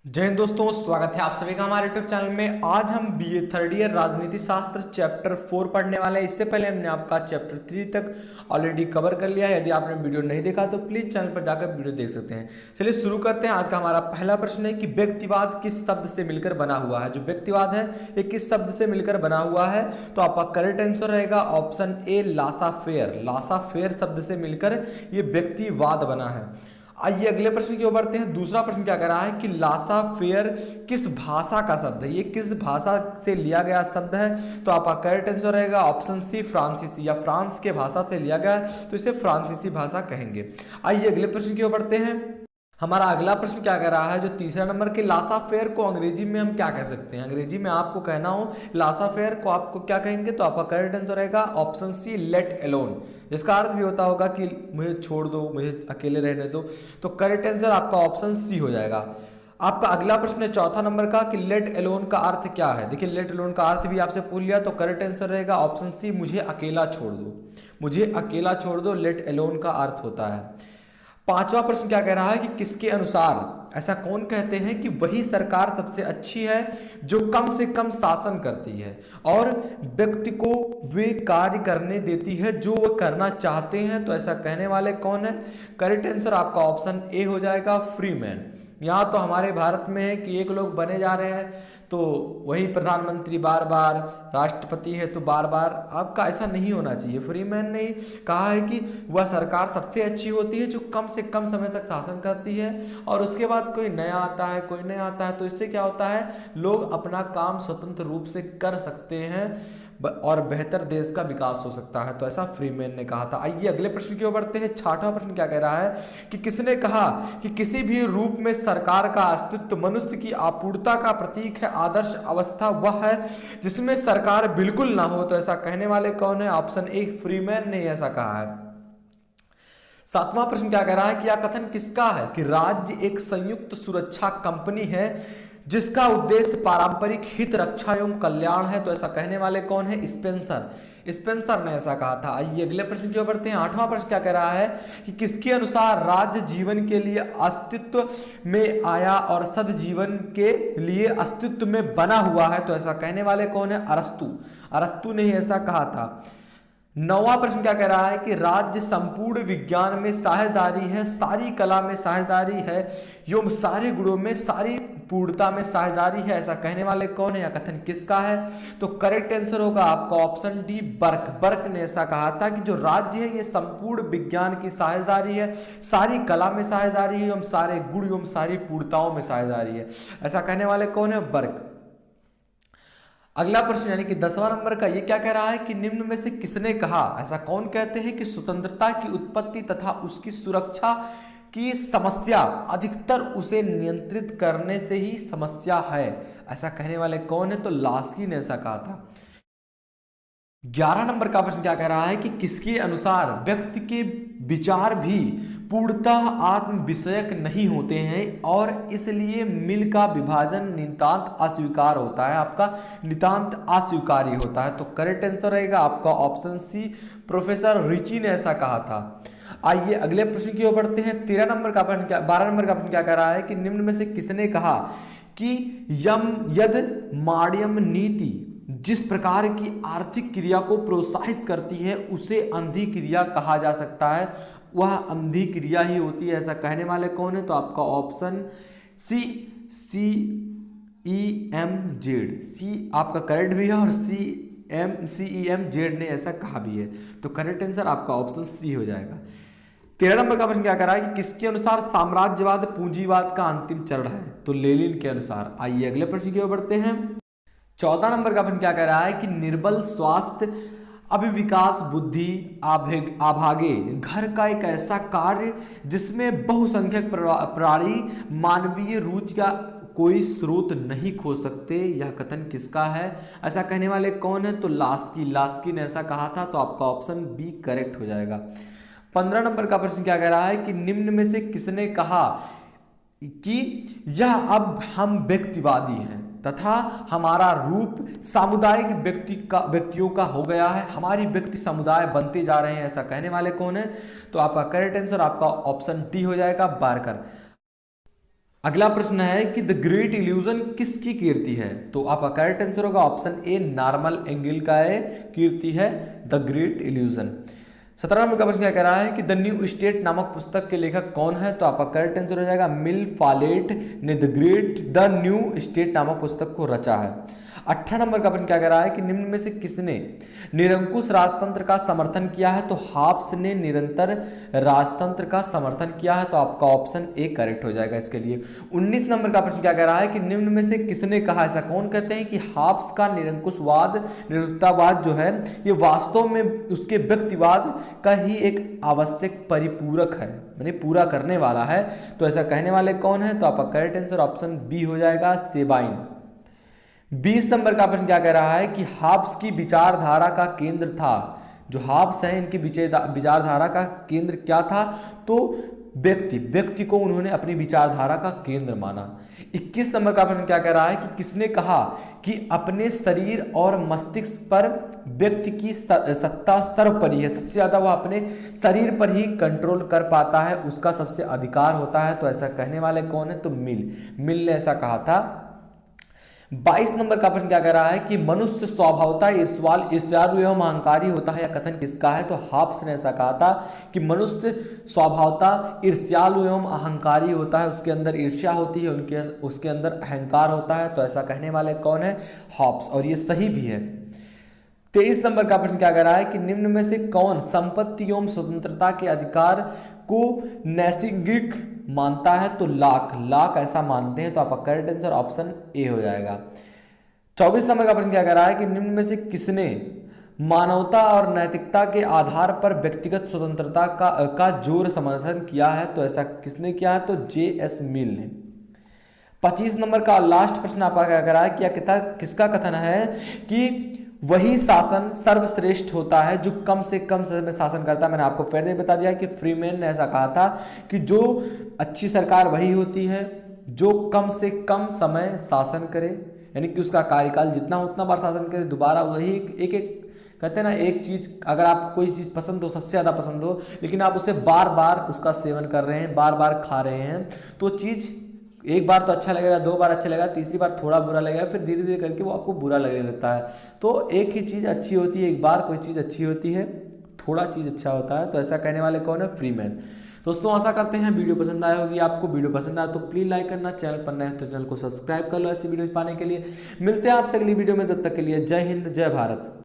जय हिंद दोस्तों, स्वागत है आप सभी का हमारे यूट्यूब चैनल में। आज हम बीए थर्ड ईयर राजनीति शास्त्र चैप्टर 4 पढ़ने वाले हैं। इससे पहले हमने आपका चैप्टर 3 तक ऑलरेडी कवर कर लिया है। यदि आपने वीडियो नहीं देखा तो प्लीज चैनल पर जाकर वीडियो देख सकते हैं। चलिए शुरू करते हैं। आज का हमारा पहला प्रश्न है कि व्यक्तिवाद किस शब्द से मिलकर बना हुआ है। जो व्यक्तिवाद है ये किस शब्द से मिलकर बना हुआ है, तो आपका करेक्ट आंसर रहेगा option A laissez faire. Laissez faire शब्द से मिलकर ये व्यक्तिवाद बना है। आइए अगले प्रश्न की ओर बढ़ते हैं। दूसरा प्रश्न क्या कह रहा है कि लासा फेयर किस भाषा का शब्द है। ये किस भाषा से लिया गया शब्द है, तो आपका करेक्ट आंसर रहेगा ऑप्शन सी फ्रांसीसी, या फ्रांस के भाषा से लिया गया है तो इसे फ्रांसीसी भाषा कहेंगे। आइए अगले प्रश्न की ओर बढ़ते हैं। हमारा अगला प्रश्न क्या कह रहा है, जो तीसरा नंबर के लासा फेयर को अंग्रेजी में हम क्या कह सकते हैं। अंग्रेजी में आपको कहना हो लासा फेयर को आपको क्या कहेंगे, तो आपका करेक्ट आंसर रहेगा ऑप्शन सी लेट एलोन, जिसका अर्थ भी होता होगा कि मुझे छोड़ दो, मुझे अकेले रहने दो। तो करेक्ट आंसर आपका ऑप्शन सी हो जाएगा। आपका अगला प्रश्न है चौथा नंबर का कि लेट एलोन का अर्थ क्या है। देखिए लेट एलोन का अर्थ भी आपसे पूछ लिया, तो करेक्ट आंसर रहेगा ऑप्शन सी मुझे अकेला छोड़ दो। मुझे अकेला छोड़ दो लेट एलोन का अर्थ होता है। पांचवा प्रश्न क्या कह रहा है कि किसके अनुसार ऐसा कौन कहते हैं कि वही सरकार सबसे अच्छी है जो कम से कम शासन करती है और व्यक्ति को वे कार्य करने देती है जो वो करना चाहते हैं। तो ऐसा कहने वाले कौन है। करेक्ट आंसर आपका ऑप्शन ए हो जाएगा फ्रीमैन। यहाँ तो हमारे भारत में है कि एक लोग बने जा रहे हैं तो वही प्रधानमंत्री बार बार, राष्ट्रपति है तो बार बार। आपका ऐसा नहीं होना चाहिए। फ्रीमैन ने कहा है कि वह सरकार सबसे अच्छी होती है जो कम से कम समय तक शासन करती है और उसके बाद कोई नया आता है, कोई नया आता है, तो इससे क्या होता है लोग अपना काम स्वतंत्र रूप से कर सकते हैं और बेहतर देश का विकास हो सकता है। तो ऐसा फ्रीमैन ने कहा था। आइए अगले प्रश्न की ओर बढ़ते हैं। छठवां प्रश्न क्या कह रहा है कि किसने कहा कि किसी भी रूप में सरकार का अस्तित्व मनुष्य की आपूर्णता का प्रतीक है। आदर्श अवस्था वह है जिसमें सरकार बिल्कुल ना हो। तो ऐसा कहने वाले कौन है। ऑप्शन ए फ्रीमैन ने ऐसा कहा है। सातवां प्रश्न क्या कह रहा है कि यह कथन किसका है कि राज्य एक संयुक्त सुरक्षा कंपनी है जिसका उद्देश्य पारंपरिक हित रक्षा एवं कल्याण है। तो ऐसा कहने वाले कौन है। स्पेंसर। स्पेंसर ने ऐसा कहा था। आइए अगले प्रश्न की ओर बढ़ते हैं। आठवां प्रश्न क्या कह रहा है कि किसके अनुसार राज्य जीवन के लिए अस्तित्व में आया और सदजीवन के लिए अस्तित्व में बना हुआ है। तो ऐसा कहने वाले कौन है। अरस्तु। अरस्तु ने ही ऐसा कहा था। नौवां प्रश्न क्या कह रहा है कि राज्य संपूर्ण विज्ञान में साझेदारी है, सारी कला में साझेदारी है एवं सारे गुणों में सारी पूर्णता में साझेदारी है। ऐसा कहने वाले कौन है या कथन किसका है। तो करेक्ट आंसर होगा आपका ऑप्शन डी बर्क। बर्क ने ऐसा कहा था कि जो राज्य है ये संपूर्ण विज्ञान की साझेदारी है, सारी कला में साझेदारी है एवं सारे गुण एवं सारी पूर्णताओं में साझेदारी है। ऐसा कहने वाले कौन है। बर्क। अगला प्रश्न यानी कि 10वां नंबर का ये क्या कह रहा है कि निम्न में से किसने कहा, ऐसा कौन कहते हैं कि स्वतंत्रता की उत्पत्ति तथा उसकी सुरक्षा की समस्या अधिकतर उसे नियंत्रित करने से ही समस्या है। ऐसा कहने वाले कौन है। तो लास्की ने ऐसा कहा था। 11 नंबर का प्रश्न क्या कह रहा है कि किसके अनुसार व्यक्ति के विचार भी पूर्णतः आत्म विषयक नहीं होते हैं और इसलिए मिल का विभाजन नितांत अस्वीकार होता है। आपका नितांत अस्वीकार्य होता है। तो करेक्ट आंसर रहेगा आपका ऑप्शन सी प्रोफेसर रिची ने ऐसा कहा था। आइए अगले प्रश्न की ओर बढ़ते हैं। 12 नंबर का प्रश्न क्या कह रहा है कि निम्न में से किसने कहा कि यम यद माध्यम नीति जिस प्रकार की आर्थिक क्रिया को प्रोत्साहित करती है उसे अंधी क्रिया कहा जा सकता है, वह अंधी क्रिया ही होती है। ऐसा कहने वाले कौन है। तो आपका ऑप्शन सी CEMZ। सी आपका करेक्ट भी है और CEMZ ने ऐसा कहा भी है। तो करेक्ट आंसर आपका ऑप्शन सी हो जाएगा। 13 नंबर का प्रश्न क्या कर रहा है कि किसके अनुसार साम्राज्यवाद पूंजीवाद का अंतिम चरण है। तो लेनिन के अनुसार। आइए अगले प्रश्न की ओर बढ़ते हैं। 14 नंबर का प्रश्न क्या कह रहा है कि निर्बल स्वास्थ्य अभिविकास बुद्धि आभागे घर का एक ऐसा कार्य जिसमें बहुसंख्यक प्राणी मानवीय रुचि का कोई स्रोत नहीं खोज सकते, यह कथन किसका है। ऐसा कहने वाले कौन है। तो लास्की ने ऐसा कहा था। तो आपका ऑप्शन बी करेक्ट हो जाएगा। 15 नंबर का प्रश्न क्या कह रहा है कि निम्न में से किसने कहा कि यह अब हम व्यक्तिवादी हैं तथा हमारा रूप सामुदायिक व्यक्तियों का हो गया है, हमारी व्यक्ति समुदाय बनते जा रहे हैं। ऐसा कहने वाले कौन है। तो आपका करेक्ट आंसर आपका ऑप्शन डी हो जाएगा बारकर। अगला प्रश्न है कि द ग्रेट इल्यूजन किसकी कीर्ति है? तो आपका करेक्ट आंसर होगा ऑप्शन ए, नॉर्मन एंगिल का है कीर्ति है द ग्रेट इल्यूजन। 17 नंबर का प्रश्न क्या कह रहा है कि द न्यू स्टेट नामक पुस्तक के लेखक कौन है? तो आपका करेक्ट आंसर हो जाएगा मिल फॉलेट ने द न्यू स्टेट नामक पुस्तक को रचा है। 18 नंबर का प्रश्न क्या कह रहा है कि निम्न में से किसने निरंकुश राजतंत्र का समर्थन किया है? तो हाब्स ने निरंतर राजतंत्र का समर्थन किया है, तो आपका ऑप्शन ए करेक्ट हो जाएगा इसके लिए। 19 नंबर का प्रश्न क्या कह रहा है कि निम्न में से किसने कहा? ऐसा कौन कहते हैं कि हाब्स का निरंकुशवाद निरुक्तावाद जो है ये वास्तव में उसके व्यक्तिवाद का ही एक आवश्यक परिपूरक है, यानी पूरा करने वाला है। तो ऐसा कहने वाले कौन है? तो आपका करेक्ट आंसर ऑप्शन बी हो जाएगा, सेबाइन। 20 नंबर का प्रश्न क्या कह रहा है कि हाब्स की विचारधारा का केंद्र था, जो हाब्स हैं इनकी विचारधारा का केंद्र क्या था? तो व्यक्ति को उन्होंने अपनी विचारधारा का केंद्र माना। 21 नंबर का प्रश्न क्या कह रहा है कि किसने कहा कि अपने शरीर और मस्तिष्क पर व्यक्ति की सत्ता सर्वोपरि है, सबसे ज्यादा वह अपने शरीर पर ही कंट्रोल कर पाता है, उसका सबसे अधिकार होता है। तो ऐसा कहने वाले कौन है? तो मिल ने ऐसा कहा था। 22 नंबर का प्रश्न क्या कह रहा है कि मनुष्य स्वभावतः ईर्ष्यालु एवं अहंकारी होता है, या कथन किसका है? तो हाब्स ने ऐसा कहा था कि मनुष्य स्वभावतः ईर्ष्यालु एवं अहंकारी होता है, उसके अंदर ईर्ष्या होती है, उसके अंदर अहंकार होता है। तो ऐसा कहने वाले कौन है? हाब्स, और ये सही भी है। 23 नंबर का प्रश्न क्या कह रहा है कि निम्न में से कौन संपत्ति एवं स्वतंत्रता के अधिकार को नैसर्गिक मानता है? तो लाक ऐसा मानते हैं। तो आपका करेक्ट आंसर ऑप्शन ए हो जाएगा। 24 नंबर का प्रश्न क्या कह रहा है कि निम्न में से किसने मानवता और नैतिकता के आधार पर व्यक्तिगत स्वतंत्रता का जोर समर्थन किया है? तो ऐसा किसने किया है? तो जे.एस. मिल ने। 25 नंबर का लास्ट प्रश्न आपका क्या कह रहा है कि किसका कथन है कि वही शासन सर्वश्रेष्ठ होता है जो कम से कम समय में शासन करता है? मैंने आपको पहले बता दिया कि फ्रीमैन ने ऐसा कहा था कि जो अच्छी सरकार वही होती है जो कम से कम समय शासन करे, यानी कि उसका कार्यकाल जितना उतना बार शासन करे, दोबारा वही एक कहते हैं ना, एक चीज अगर आप कोई चीज पसंद हो, सबसे ज्यादा पसंद हो, लेकिन आप उसे बार बार उसका सेवन कर रहे हैं, बार बार खा रहे हैं, तो चीज एक बार तो अच्छा लगेगा, दो बार अच्छा लगेगा, तीसरी बार थोड़ा बुरा लगेगा, फिर धीरे धीरे करके वो आपको बुरा लगने लगता है। तो एक ही चीज़ अच्छी होती है, एक बार कोई चीज़ अच्छी होती है, थोड़ा चीज़ अच्छा होता है। तो ऐसा कहने वाले कौन है? फ्रीमैन। दोस्तों आशा करते हैं वीडियो पसंद आया होगी आपको। वीडियो पसंद आया तो प्लीज़ लाइक करना, चैनल पर नए हैं तो चैनल को सब्सक्राइब कर लो ऐसी वीडियो पाने के लिए। मिलते हैं आपसे अगली वीडियो में, तब तक के लिए जय हिंद, जय भारत।